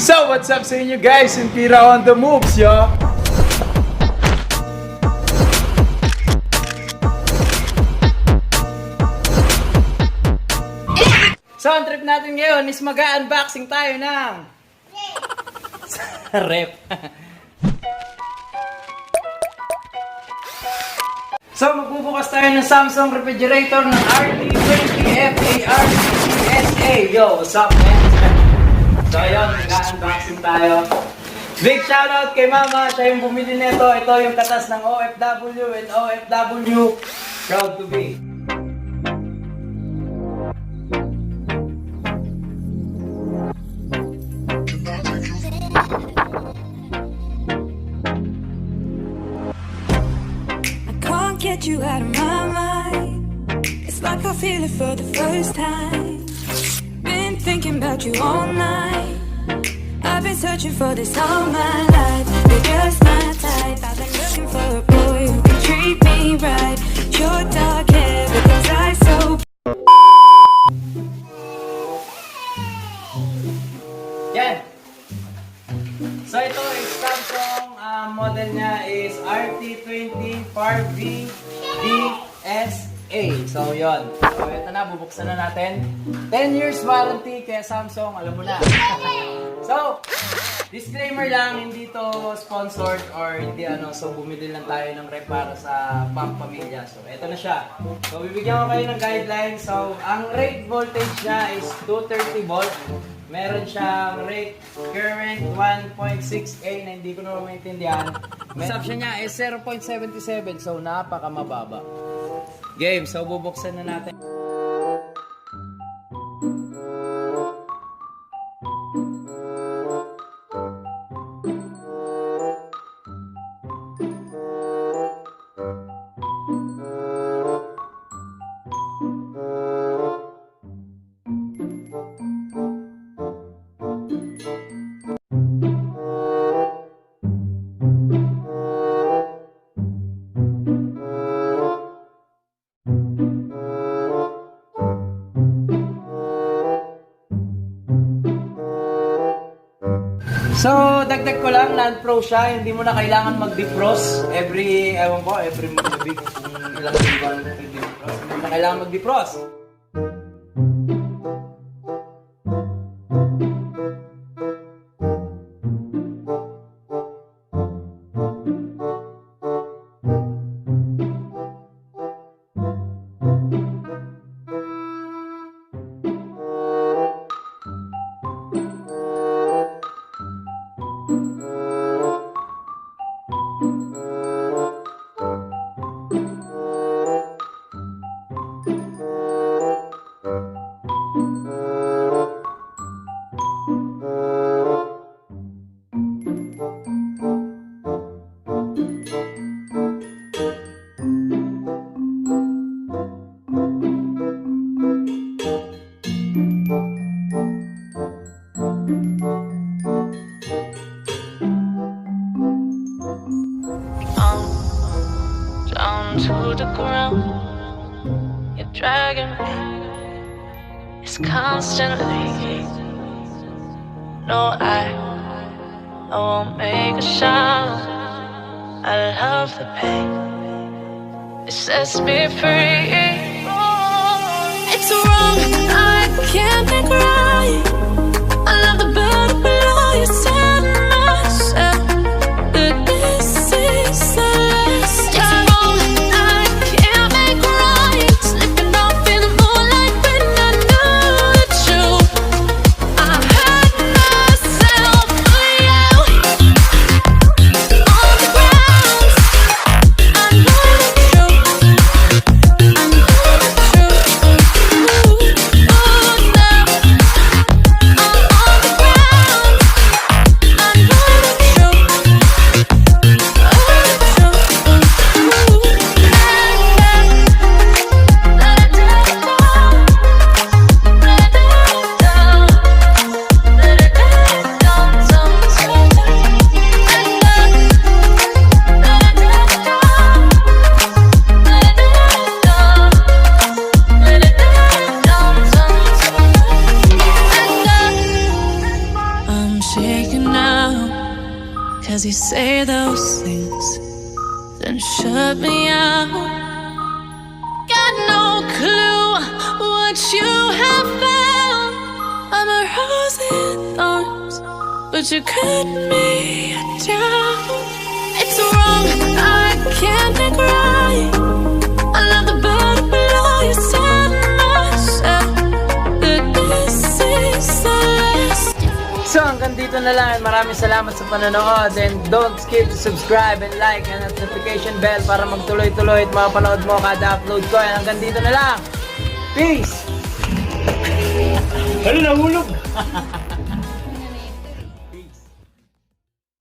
So, what's up sa inyo guys? Yung Kira on the moves, yo! So, ang trip natin ngayon is mag-unboxing tayo ng rep. So, magbubukas tayo ng Samsung refrigerator ng RT20FARCCSA. Yo, what's up, man? So, ayun, mag-unboxing tayo. Big shoutout kay Mama. Siya yung bumili nito. Ito yung katas ng OFW and OFW. Proud to be. Get you out of my mind. It's like I feel it for the first time. Been thinking about you all night. I've been searching for this all my life. You're just my type. I've been looking for a boy who can treat me right. Your dark hair with those eyes so. Yan. So ito is Samsung, model niya is RT20FARCCSA. So yon. So ito na, bubuksan na natin. 10 years warranty kaya Samsung, alam mo na. So, disclaimer lang, hindi to sponsored or hindi ano, so bumili lang tayo ng rep para sa pamilya. So ito na siya. So bibigyan ko kayo ng guidelines. So ang rate voltage niya is 230 volt. Meron siyang rate current 1.6A na hindi ko naman maintindihan. Consumption niya is 0.77, so napakamababa. Game, so bubuksan na natin. So, dagdag ko lang, non-pro siya, hindi mo na kailangan mag-defrost every, ewan ko, every week, ilang buwan mag-defrost, hindi mo na kailangan mag-defrost. To the ground, you're dragging me. It's constantly. No, I won't make a sound. I love the pain. It sets me free. It's wrong, I can't make right. I love the bird below you said myself. That this is the last time. shaking now, 'cause you say those things, then shut me out. Got no clue what you have found. I'm a rose in thorns, but you cut me down. It's wrong, I can't make right. I love the bird below you, said myself that this is the last. So hanggang dito na lang. Maraming salamat sa panonood. And don't skip to subscribe and like and notification bell para magtuloy-tuloy at mapanood mo kada upload ko. And hanggang dito na lang. Peace! Ano, nahulog?